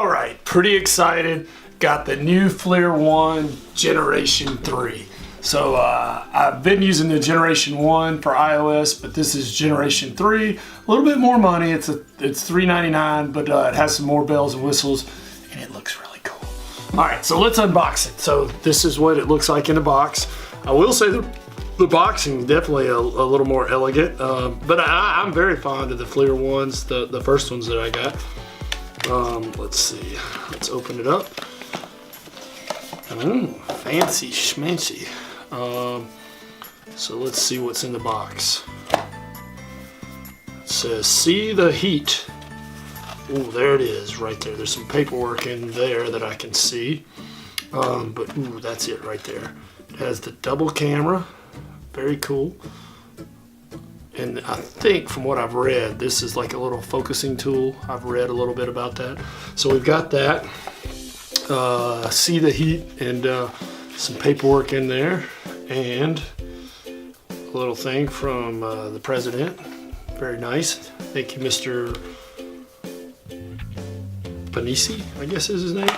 All right, pretty excited. Got the new FLIR One Generation 3. So I've been using the Generation 1 for iOS, but this is Generation 3. A little bit more money. It's $399, but it has some more bells and whistles, and it looks really cool. All right, so let's unbox it. So this is what it looks like in the box. I will say the boxing definitely a little more elegant, but I'm very fond of the FLIR ones, the first ones that I got. Let's see, let's open it up. Ooh, fancy schmancy. So let's see what's in the box. It says, see the heat. Oh, there it is right there. There's some paperwork in there that I can see. But ooh, that's it right there. It has the double camera. Very cool. And I think from what I've read, this is like a little focusing tool. I've read a little bit about that. So we've got that. See the heat and some paperwork in there. And a little thing from the president. Very nice. Thank you, Mr. Panisi, I guess is his name.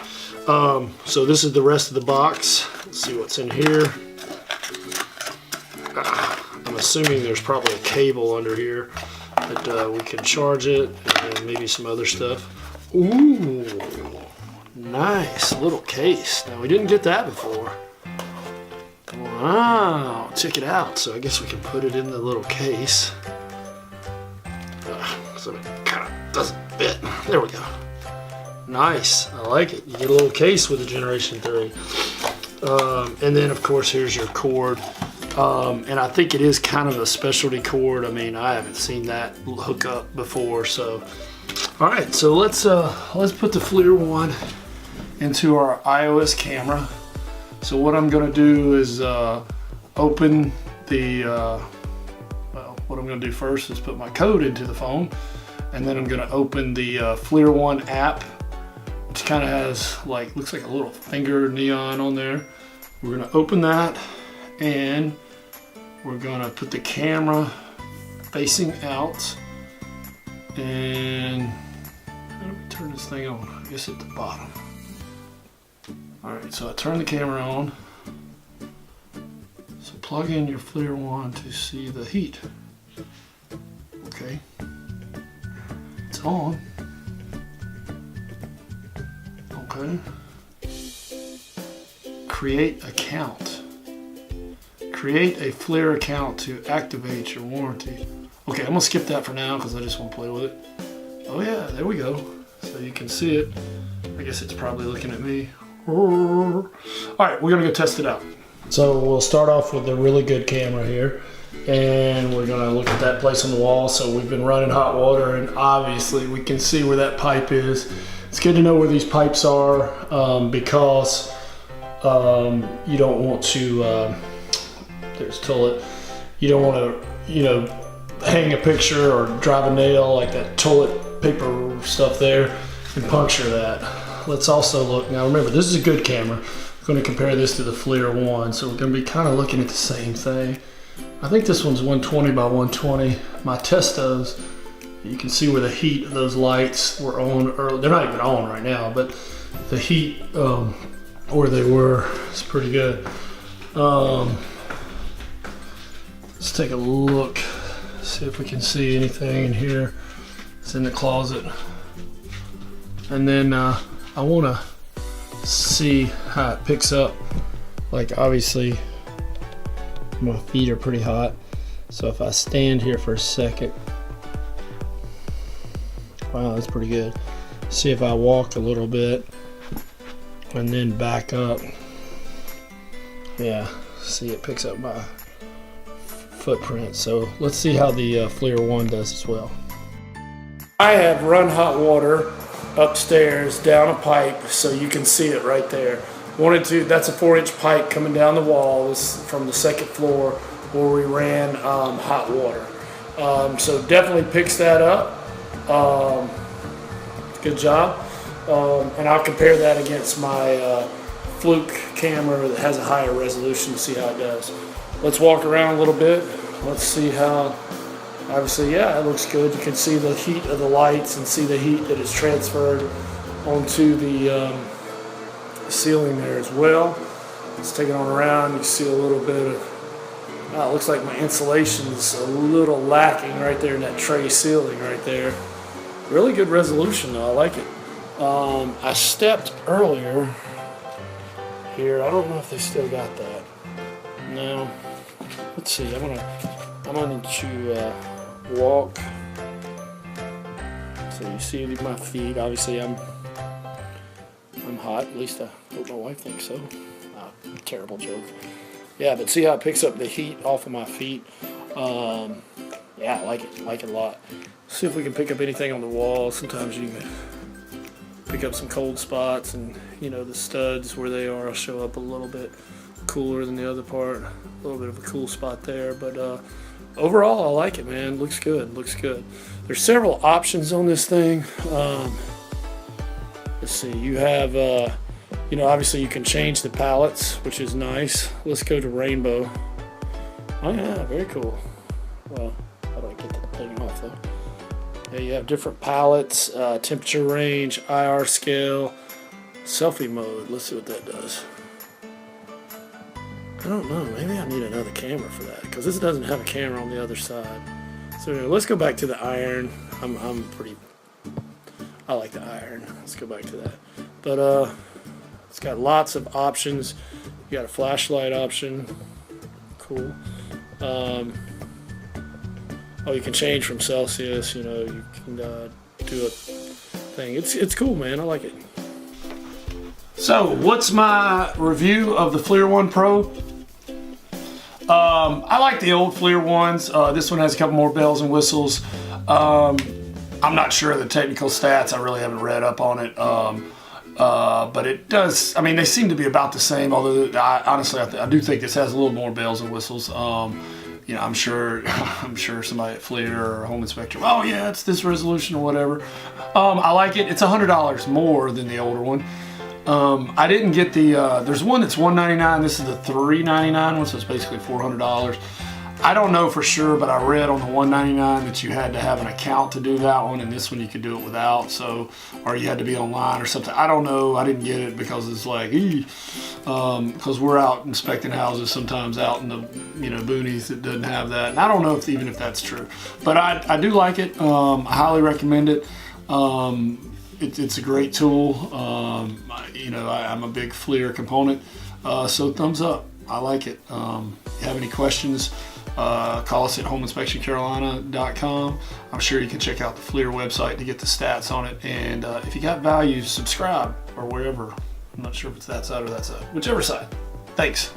So this is the rest of the box. Let's see what's in here. I'm assuming there's probably a cable under here that we can charge it, and maybe some other stuff. Ooh, nice little case. Now we didn't get that before. Wow, check it out. So I guess we can put it in the little case. So it kind of doesn't fit. There we go. Nice, I like it. You get a little case with the Generation 3. And then of course here's your cord. And I think it is kind of a specialty cord. I mean, I haven't seen that hook up before. So, all right. So let's put the FLIR One into our iOS camera. So what I'm going to do is open the. Well, what I'm going to do first is put my code into the phone, and then I'm going to open the FLIR One app, which kind of has looks like a little finger neon on there. We're going to open that. And we're gonna put the camera facing out, and let me turn this thing on. I guess at the bottom. All right, so I turn the camera on. So plug in your FLIR One to see the heat. Okay, it's on. Okay. Create account. Create a FLIR account to activate your warranty. Okay, I'm gonna skip that for now because I just want to play with it. Oh yeah, there we go. So you can see it. I guess it's probably looking at me. All right, we're gonna go test it out. So we'll start off with a really good camera here, and we're gonna look at that place on the wall. So we've been running hot water, and obviously we can see where that pipe is. It's good to know where these pipes are because you don't want to. There's toilet. You don't want to, hang a picture or drive a nail like that toilet paper stuff there and puncture that. Let's also look. Now remember, this is a good camera. I'm going to compare this to the FLIR One, so we're going to be kind of looking at the same thing. I think this one's 120 by 120. My Testos, you can see where the heat of those lights were on early. They're not even on right now, but the heat where they were is pretty good. Let's take a look, see if we can see anything in here. It's in the closet. And then I want to see how it picks up. Like obviously my feet are pretty hot. So if I stand here for a second, wow, that's pretty good. See if I walk a little bit and then back up. Yeah, see it picks up my footprint. So let's see how the FLIR One does as well. I have run hot water upstairs down a pipe, so you can see it right there. That's a 4-inch pipe coming down the wall. This is from the second floor where we ran hot water. So definitely picks that up. Good job. And I'll compare that against my Fluke camera that has a higher resolution to see how it does. Let's walk around a little bit. Let's see how, obviously, yeah, it looks good. You can see the heat of the lights and see the heat that is transferred onto the ceiling there as well. Let's take it on around. You see a little bit of, it looks like my insulation's a little lacking right there in that tray ceiling right there. Really good resolution though, I like it. I stepped earlier here. I don't know if they still got that. No. Let's see. I'm gonna need to walk. So you see my feet. Obviously, I'm hot. At least I hope my wife thinks so. Terrible joke. Yeah, but see how it picks up the heat off of my feet. Yeah, I like it a lot. See if we can pick up anything on the wall. Sometimes you can pick up some cold spots, and you know the studs where they are will show up a little bit cooler than the other part. A little bit of a cool spot there, but overall I like it, man. Looks good. There's several options on this thing. Let's see. You have you know, obviously you can change the palettes, which is nice. Let's go to rainbow. Oh yeah, very cool. Well, how do I get that thing off though? Yeah, you have different palettes, temperature range, IR scale, selfie mode. Let's see what that does. I don't know, maybe I need another camera for that, because this doesn't have a camera on the other side. So let's go back to the iron. I like the iron. Let's go back to that. But it's got lots of options. You got a flashlight option. Cool. Oh, you can change from Celsius. You know, you can do a thing. It's cool, man. I like it. So, what's my review of the FLIR One Pro? I like the old FLIR ones. This one has a couple more bells and whistles. I'm not sure of the technical stats. I really haven't read up on it. But it does, I mean, they seem to be about the same, although honestly I do think this has a little more bells and whistles. You know, I'm sure somebody at FLIR or Home Inspector, oh yeah, it's this resolution or whatever. I like it. It's $100 more than the older one. I didn't get the, there's one that's $199. This is the $399 one, so it's basically $400. I don't know for sure, but I read on the $199 that you had to have an account to do that one, and this one you could do it without, so, or you had to be online or something. I don't know. I didn't get it because it's like, because we're out inspecting houses sometimes out in the, you know, boonies that doesn't have that. And I don't know even if that's true, but I do like it. I highly recommend it. It's a great tool. You know, I'm a big FLIR component, so thumbs up. I like it. If you have any questions, call us at homeinspectioncarolina.com. I'm sure you can check out the FLIR website to get the stats on it. And if you got value, subscribe or wherever. I'm not sure if it's that side or that side. Whichever side. Thanks.